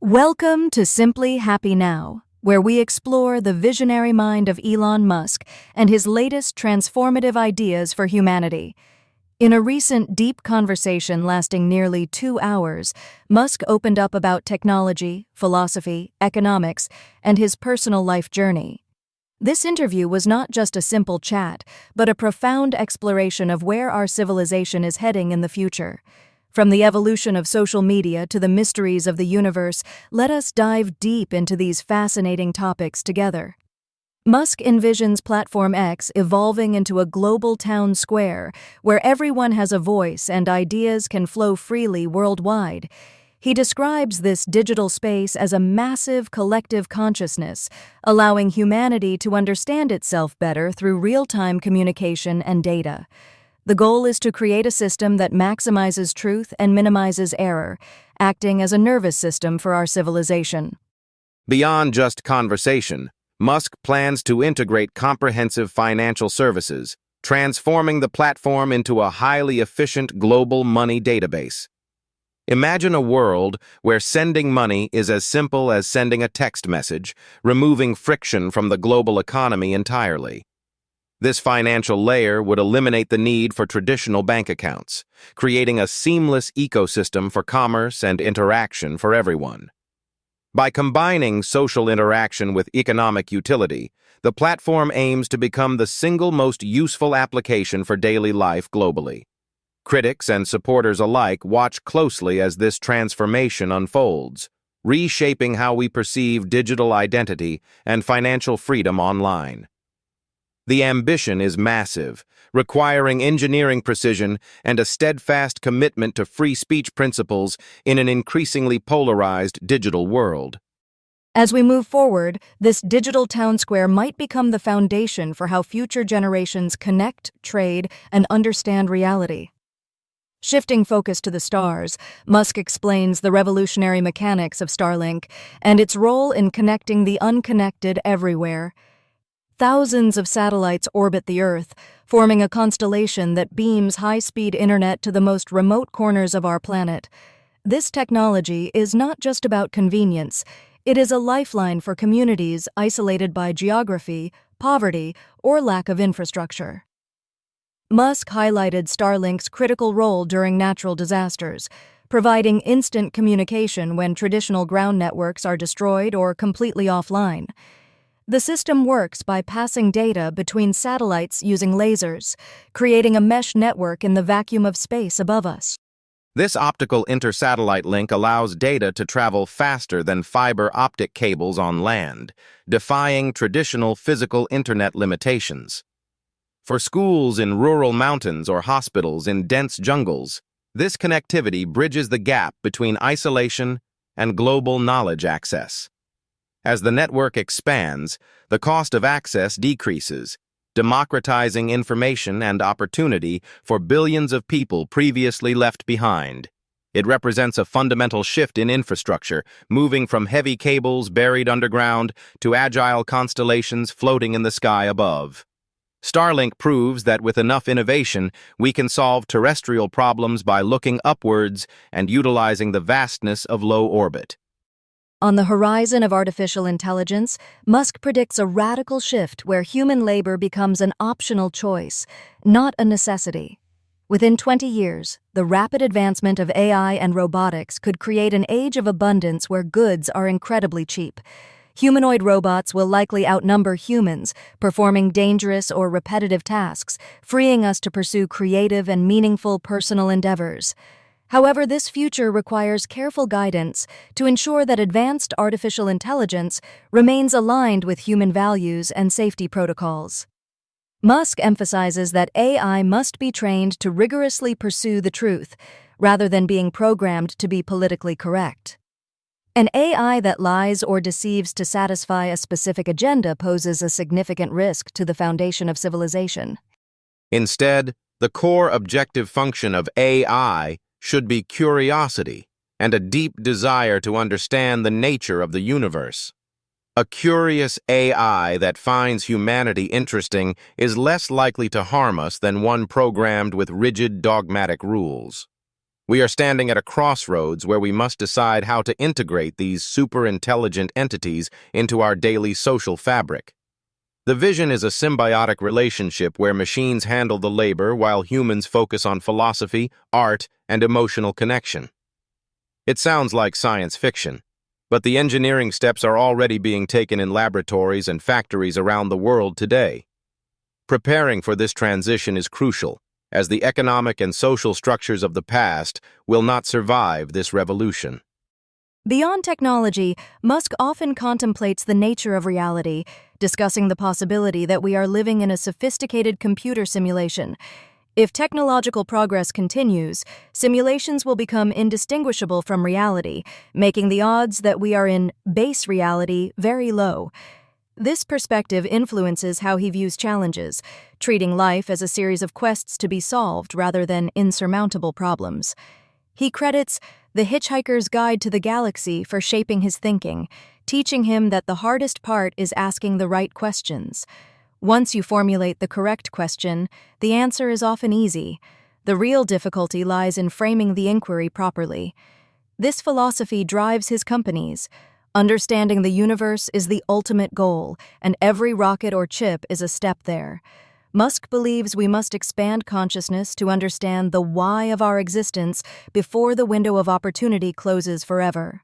Welcome to Simply Happy Now, where we explore the visionary mind of Elon Musk and his latest transformative ideas for humanity. In a recent deep conversation lasting nearly 2 hours, Musk opened up about technology, philosophy, economics, and his personal life journey. This interview was not just a simple chat, but a profound exploration of where our civilization is heading in the future. From the evolution of social media to the mysteries of the universe, let us dive deep into these fascinating topics together. Musk envisions Platform X evolving into a global town square where everyone has a voice and ideas can flow freely worldwide. He describes this digital space as a massive collective consciousness, allowing humanity to understand itself better through real-time communication and data. The goal is to create a system that maximizes truth and minimizes error, acting as a nervous system for our civilization. Beyond just conversation, Musk plans to integrate comprehensive financial services, transforming the platform into a highly efficient global money database. Imagine a world where sending money is as simple as sending a text message, removing friction from the global economy entirely. This financial layer would eliminate the need for traditional bank accounts, creating a seamless ecosystem for commerce and interaction for everyone. By combining social interaction with economic utility, the platform aims to become the single most useful application for daily life globally. Critics and supporters alike watch closely as this transformation unfolds, reshaping how we perceive digital identity and financial freedom online. The ambition is massive, requiring engineering precision and a steadfast commitment to free speech principles in an increasingly polarized digital world. As we move forward, this digital town square might become the foundation for how future generations connect, trade, and understand reality. Shifting focus to the stars, Musk explains the revolutionary mechanics of Starlink and its role in connecting the unconnected everywhere. Thousands of satellites orbit the Earth, forming a constellation that beams high-speed internet to the most remote corners of our planet. This technology is not just about convenience. It is a lifeline for communities isolated by geography, poverty, or lack of infrastructure. Musk highlighted Starlink's critical role during natural disasters, providing instant communication when traditional ground networks are destroyed or completely offline. The system works by passing data between satellites using lasers, creating a mesh network in the vacuum of space above us. This optical inter-satellite link allows data to travel faster than fiber optic cables on land, defying traditional physical internet limitations. For schools in rural mountains or hospitals in dense jungles, this connectivity bridges the gap between isolation and global knowledge access. As the network expands, the cost of access decreases, democratizing information and opportunity for billions of people previously left behind. It represents a fundamental shift in infrastructure, moving from heavy cables buried underground to agile constellations floating in the sky above. Starlink proves that with enough innovation, we can solve terrestrial problems by looking upwards and utilizing the vastness of low orbit. On the horizon of artificial intelligence, Musk predicts a radical shift where human labor becomes an optional choice, not a necessity. Within 20 years, the rapid advancement of AI and robotics could create an age of abundance where goods are incredibly cheap. Humanoid robots will likely outnumber humans, performing dangerous or repetitive tasks, freeing us to pursue creative and meaningful personal endeavors. However, this future requires careful guidance to ensure that advanced artificial intelligence remains aligned with human values and safety protocols. Musk emphasizes that AI must be trained to rigorously pursue the truth, rather than being programmed to be politically correct. An AI that lies or deceives to satisfy a specific agenda poses a significant risk to the foundation of civilization. Instead, the core objective function of AI should be curiosity and a deep desire to understand the nature of the universe. A curious AI that finds humanity interesting is less likely to harm us than one programmed with rigid dogmatic rules. We are standing at a crossroads where we must decide how to integrate these super-intelligent entities into our daily social fabric. The vision is a symbiotic relationship where machines handle the labor while humans focus on philosophy, art, and emotional connection. It sounds like science fiction, but the engineering steps are already being taken in laboratories and factories around the world today. Preparing for this transition is crucial, as the economic and social structures of the past will not survive this revolution. Beyond technology, Musk often contemplates the nature of reality, discussing the possibility that we are living in a sophisticated computer simulation. If technological progress continues, simulations will become indistinguishable from reality, making the odds that we are in base reality very low. This perspective influences how he views challenges, treating life as a series of quests to be solved rather than insurmountable problems. He credits The Hitchhiker's Guide to the Galaxy for shaping his thinking, teaching him that the hardest part is asking the right questions. Once you formulate the correct question, the answer is often easy. The real difficulty lies in framing the inquiry properly. This philosophy drives his companies. Understanding the universe is the ultimate goal, and every rocket or chip is a step there. Musk believes we must expand consciousness to understand the why of our existence before the window of opportunity closes forever.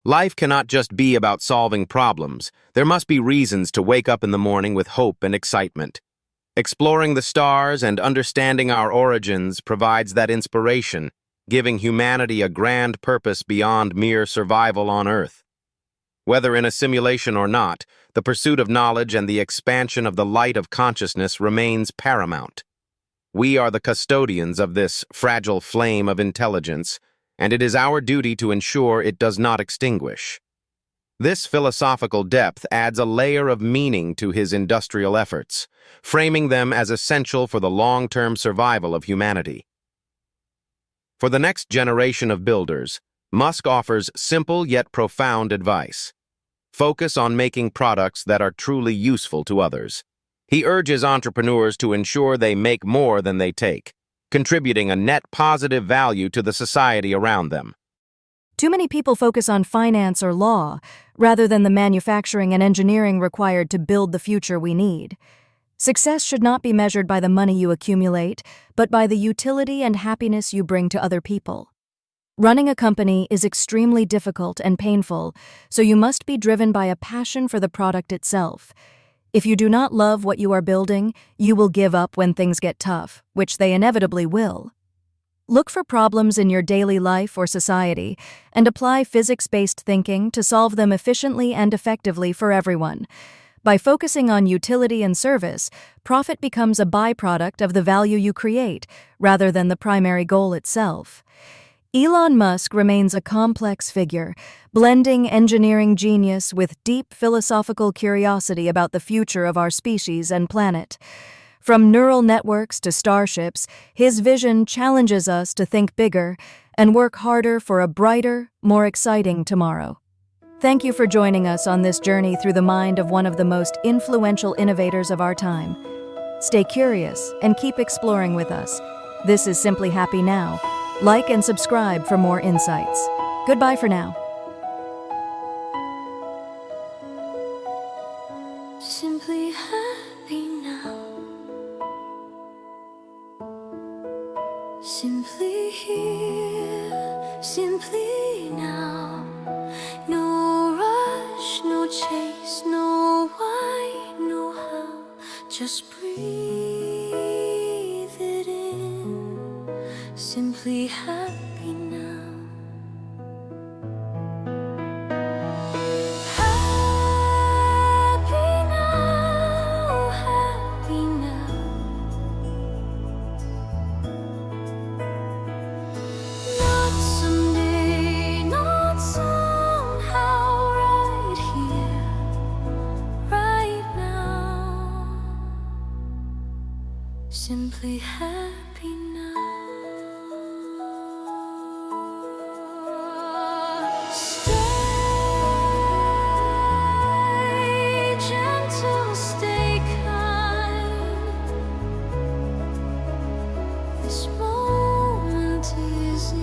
Life cannot just be about solving problems. There must be reasons to wake up in the morning with hope and excitement. Exploring the stars and understanding our origins provides that inspiration, giving humanity a grand purpose beyond mere survival on Earth. Whether in a simulation or not, the pursuit of knowledge and the expansion of the light of consciousness remains paramount. We are the custodians of this fragile flame of intelligence, and it is our duty to ensure it does not extinguish. This philosophical depth adds a layer of meaning to his industrial efforts, framing them as essential for the long-term survival of humanity. For the next generation of builders, Musk offers simple yet profound advice. Focus on making products that are truly useful to others. He urges entrepreneurs to ensure they make more than they take, contributing a net positive value to the society around them. Too many people focus on finance or law, rather than the manufacturing and engineering required to build the future we need. Success should not be measured by the money you accumulate, but by the utility and happiness you bring to other people. Running a company is extremely difficult and painful, so you must be driven by a passion for the product itself. If you do not love what you are building, you will give up when things get tough, which they inevitably will. Look for problems in your daily life or society and apply physics-based thinking to solve them efficiently and effectively for everyone. By focusing on utility and service, profit becomes a byproduct of the value you create, rather than the primary goal itself. Elon Musk remains a complex figure, blending engineering genius with deep philosophical curiosity about the future of our species and planet. From neural networks to starships, his vision challenges us to think bigger and work harder for a brighter, more exciting tomorrow. Thank you for joining us on this journey through the mind of one of the most influential innovators of our time. Stay curious and keep exploring with us. This is Simply Happy Now. Like and subscribe for more insights. Goodbye for now. Simply happy now. Simply here, simply now. No rush, no chase, no why, no how. Just breathe it in. Simply happy now. Happy now, happy now. Not someday, not somehow, right here, right now. Simply happy now. Stay gentle, stay kind. This moment is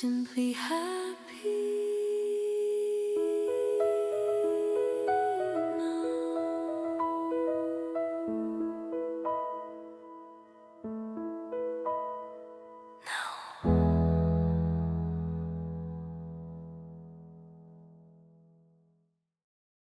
simply happy.